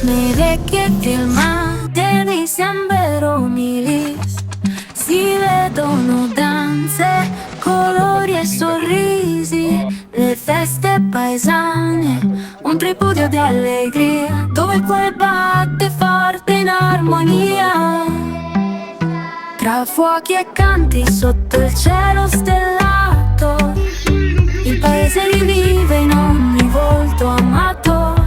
Mire che filmati sembra umili, si vedono danze, colori e sorrisi, le feste paesane, un tripudio di allegria, dove il cuore batte forte in armonia. Tra fuochi e canti sotto il cielo stellato, il paese rivive in ogni volto amato.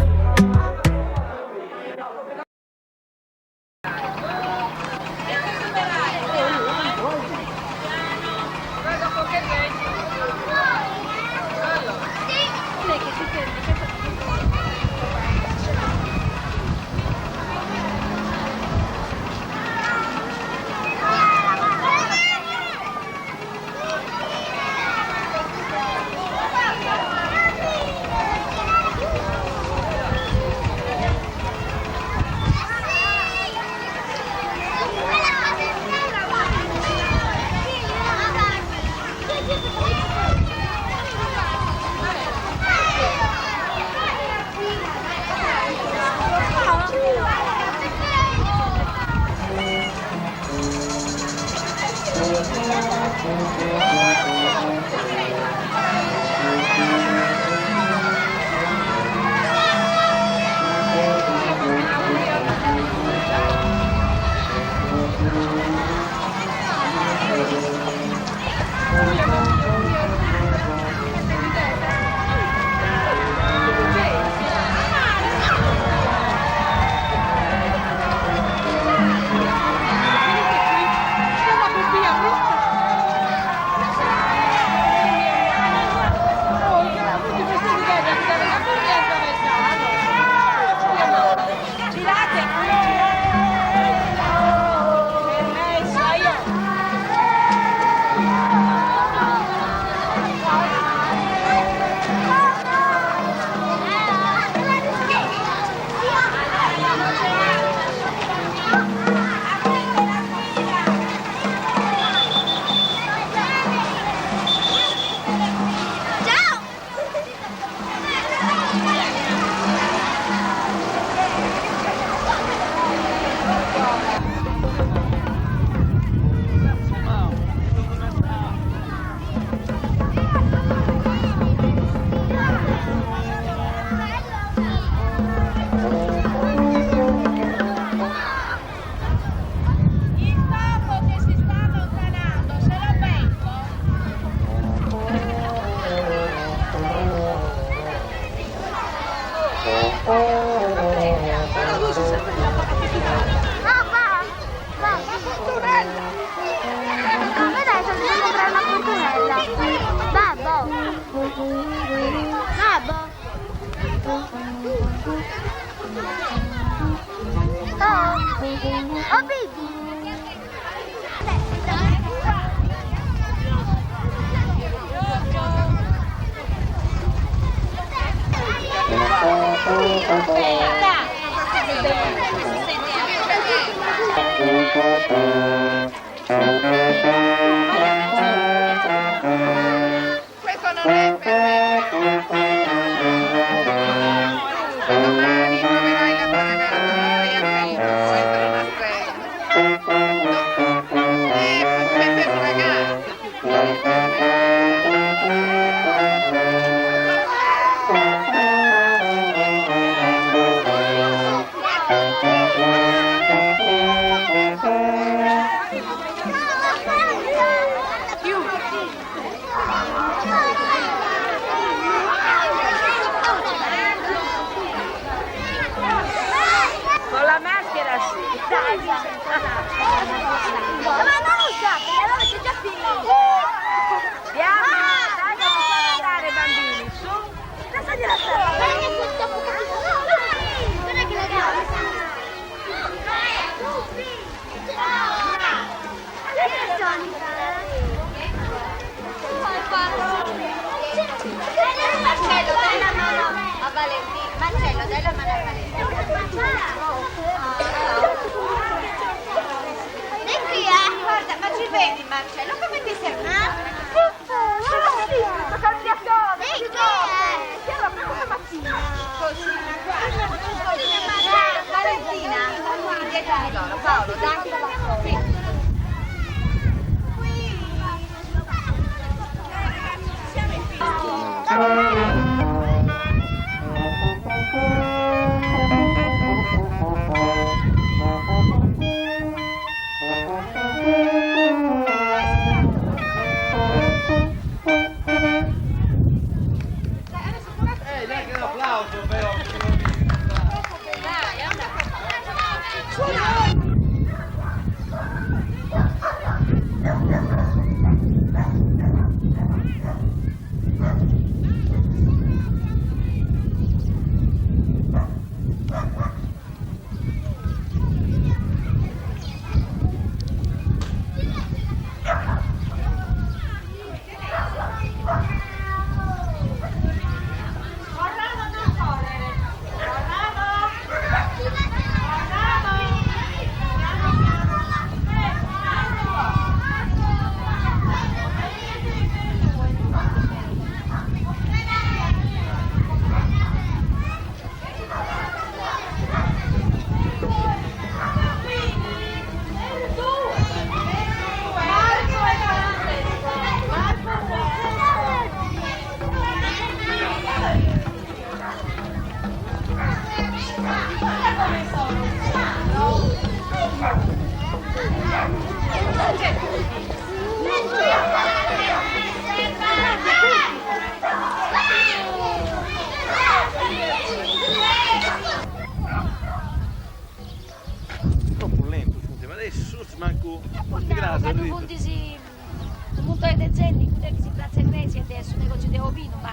Questo non è per me. Domani troverai la banana, non stai attento, può essere una strega. Pure per un ragazzo. Con la maschera sì. Dai, Ma non usate, allora c'è già finito. andiamo, dai che possono andare bambini, su. Lasciate la strada. Guarda questo guarda che ragazzi. Marcello, dai la mano a Valentina. Marcello, dai la mano a Valentina. Di qui, guarda, ma ci vedi Marcello, come ti sei armato? Ma salti a solo, di qui, Chiaro, come mattina. Così, guarda, Troppo lento, scusi, ma adesso manco di grado, Quando punti si un montone di gente che si piazza in mesi adesso negozio di ovino, ma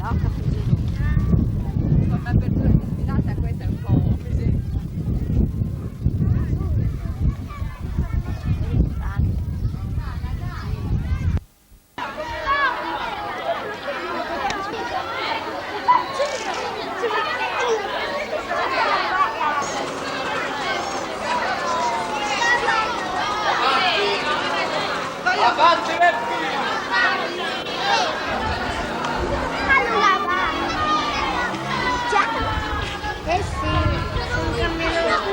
no, capito. Con l'apertura destinata questa è un po' così. Avanti, Eh sì, sono camminato.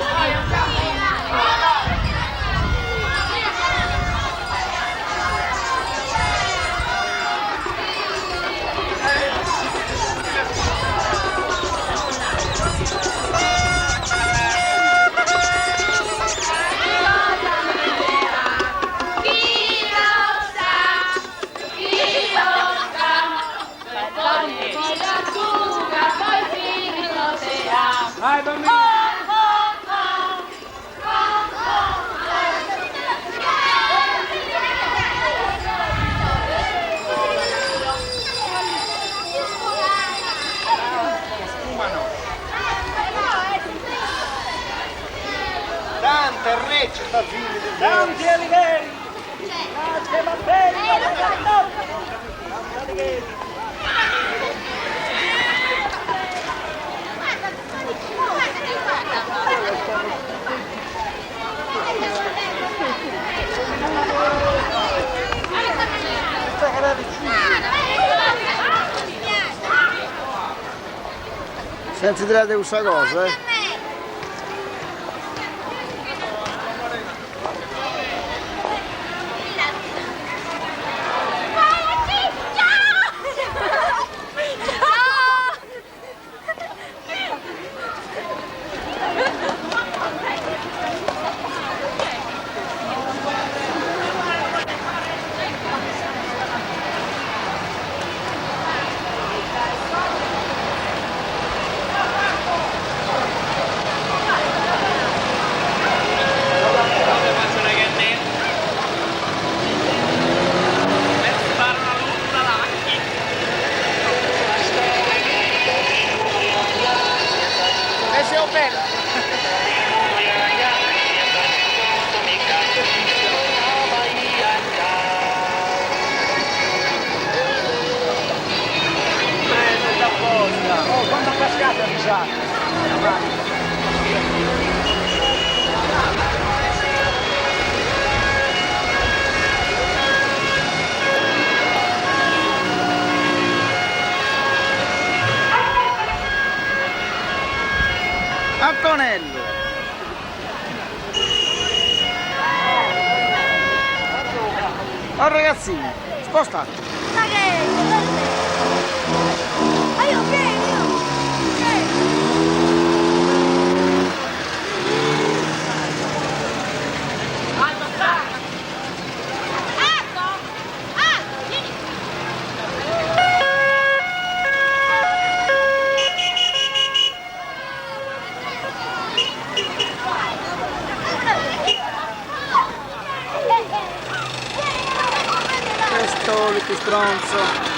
Vai bambini! Dante, Recce, sta fine del Tanti Alighieri! Tanti Mattei! Tanti Alighieri! Senza tirare questa cosa, eh. Antonello! Oh ragazzini, sposta! Questo che stronzo!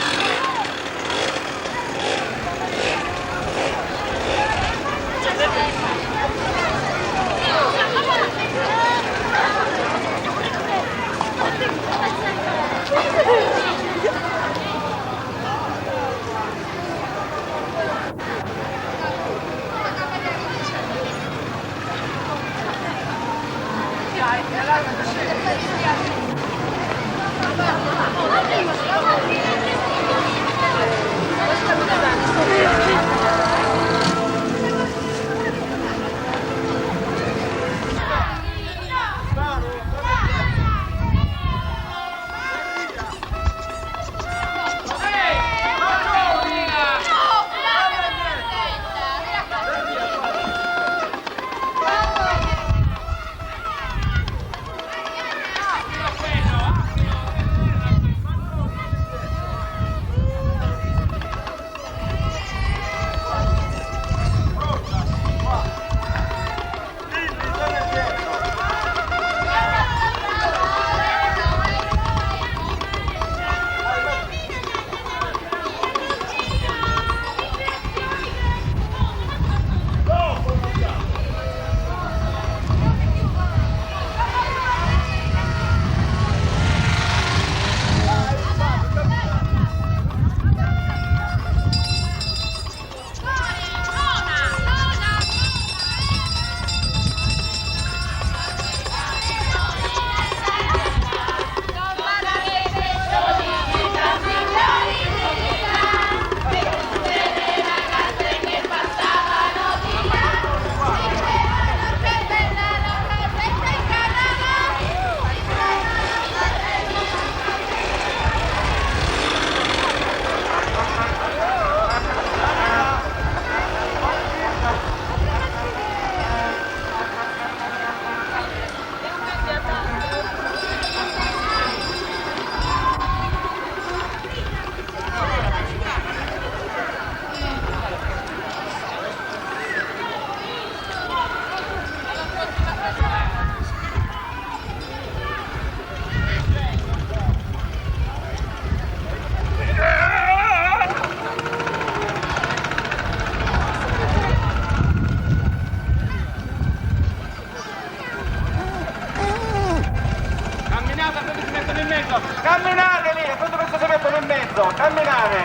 mezzo, camminate lì, a tutto questo si mettono in mezzo, camminate.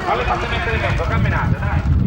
Non le fate mettere in mezzo, camminate, dai.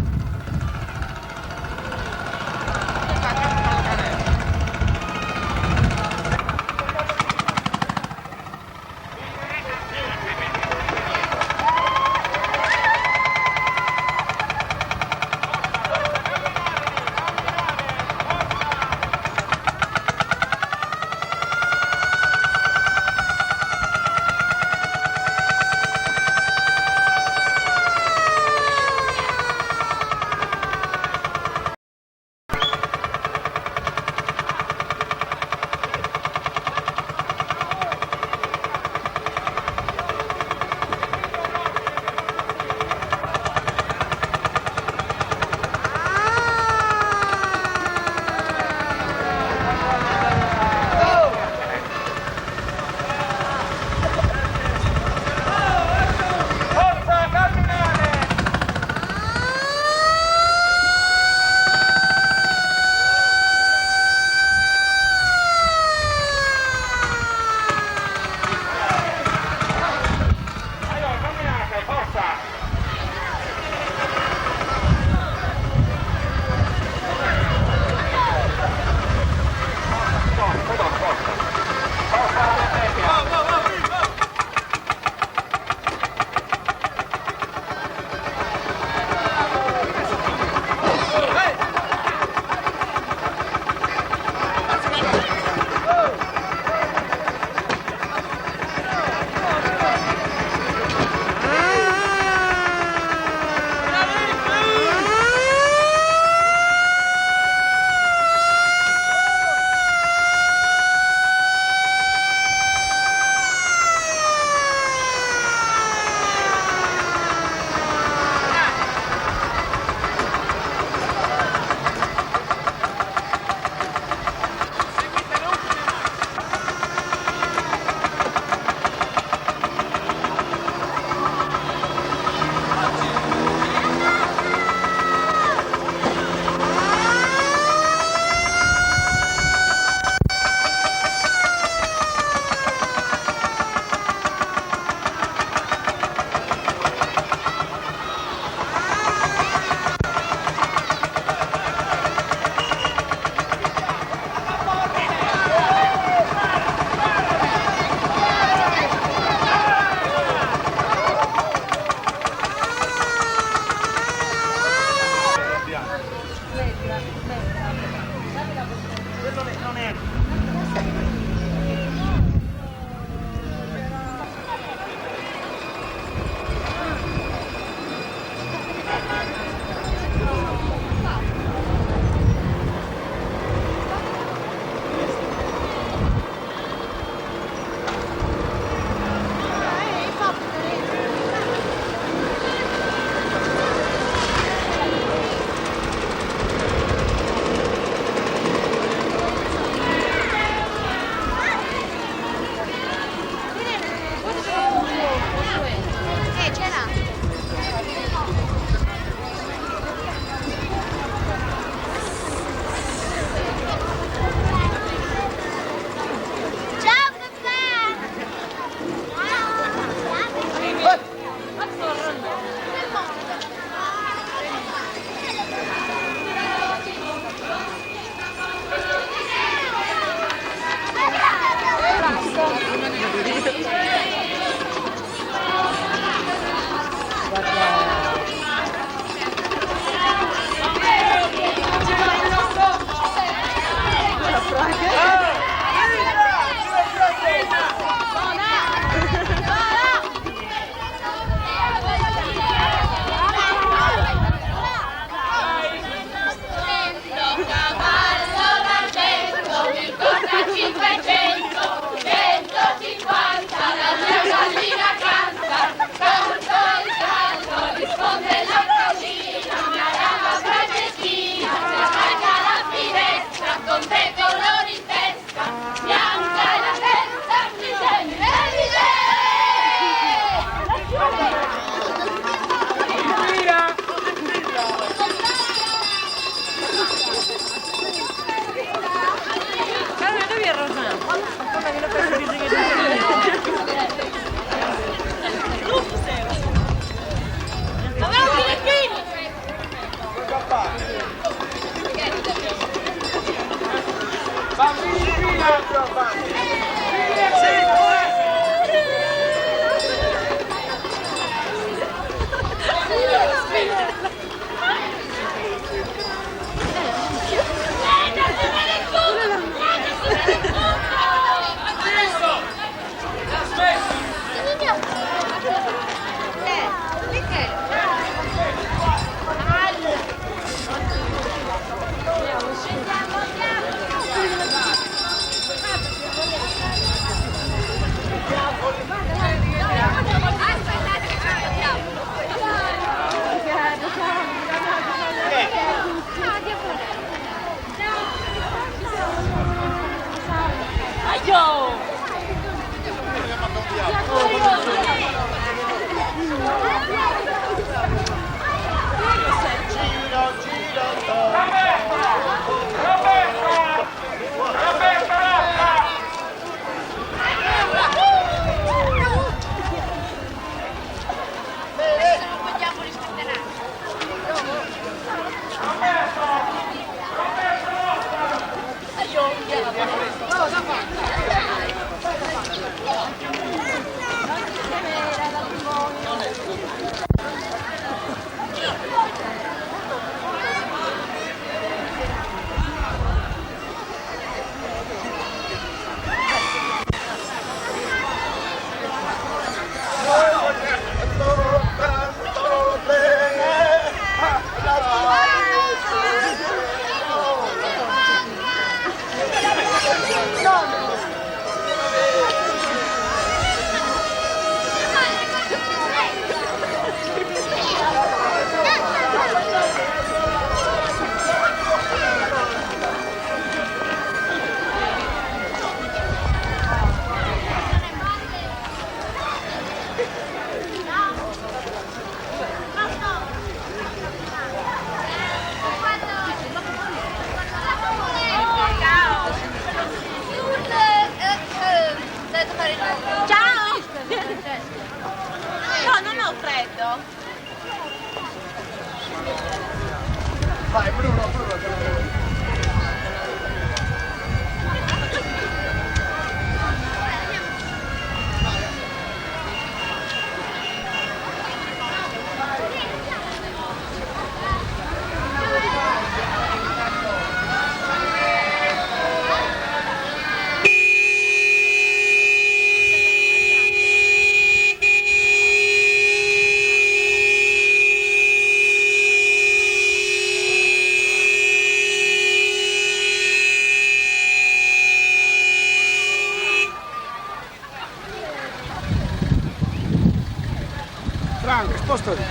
Franca, spostati.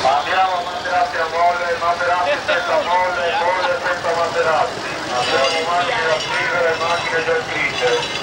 Andiamo a Maserati a molle, Maserati senza molle, molle senza Maserati. Abbiamo macchine da scrivere e macchine da scrivere.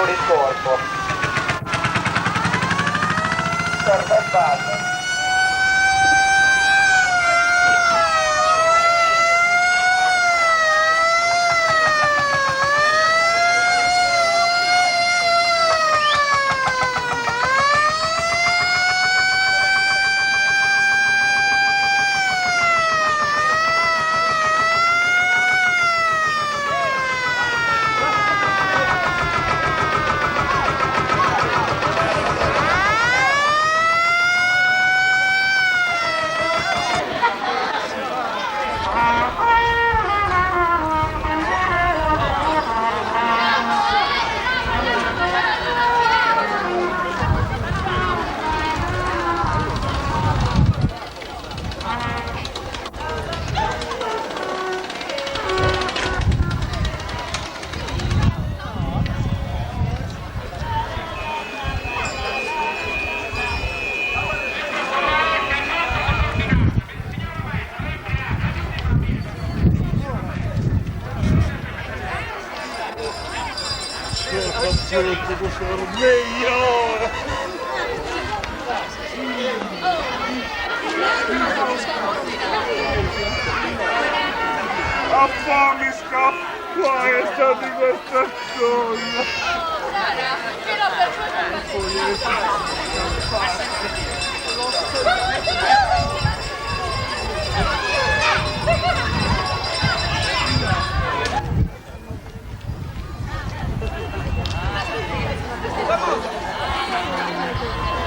fuori il corpo. Corpo e base. Fammi scappare di questa cosa!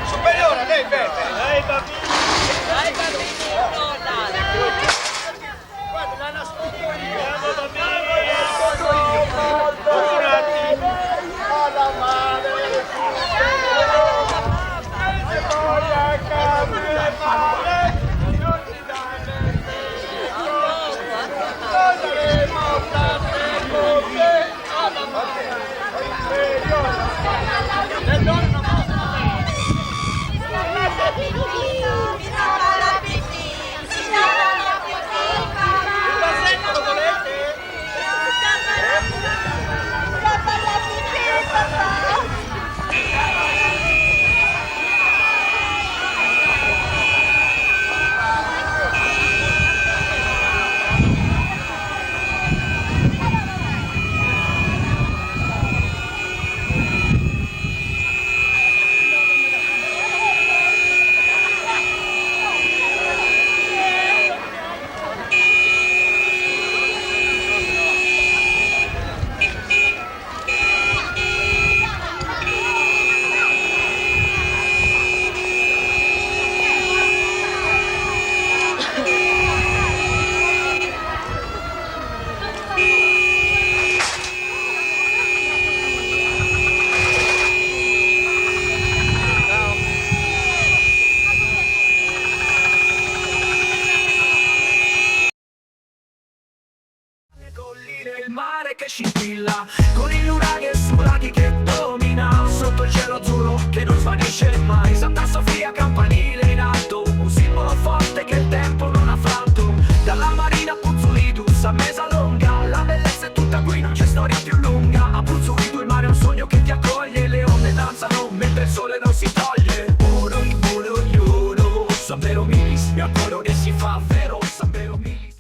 Superiore, lei beve. Dai bambini, Guarda, la nascondo io. un attimo. Alla male. E poi a casa male. Non ti dare torneremo tante cose alla male. Le donne non possono bere. Il vasetto lo volete? Il mare che scintilla con i nuraghi e sulaghi che domina sotto il cielo azzurro che non svanisce mai. Santa Sofia campanile in alto, un simbolo forte che il tempo non ha franto. Dalla marina a Puzzolidus a Mesalonga, la bellezza è tutta qui, non c'è storia più lunga. A Puzzolidus il mare è un sogno che ti accoglie, le onde danzano mentre il sole non si toglie. Oro, oro, oro, San Vero Milis, mi accorgo che si fa vero San Vero Milis.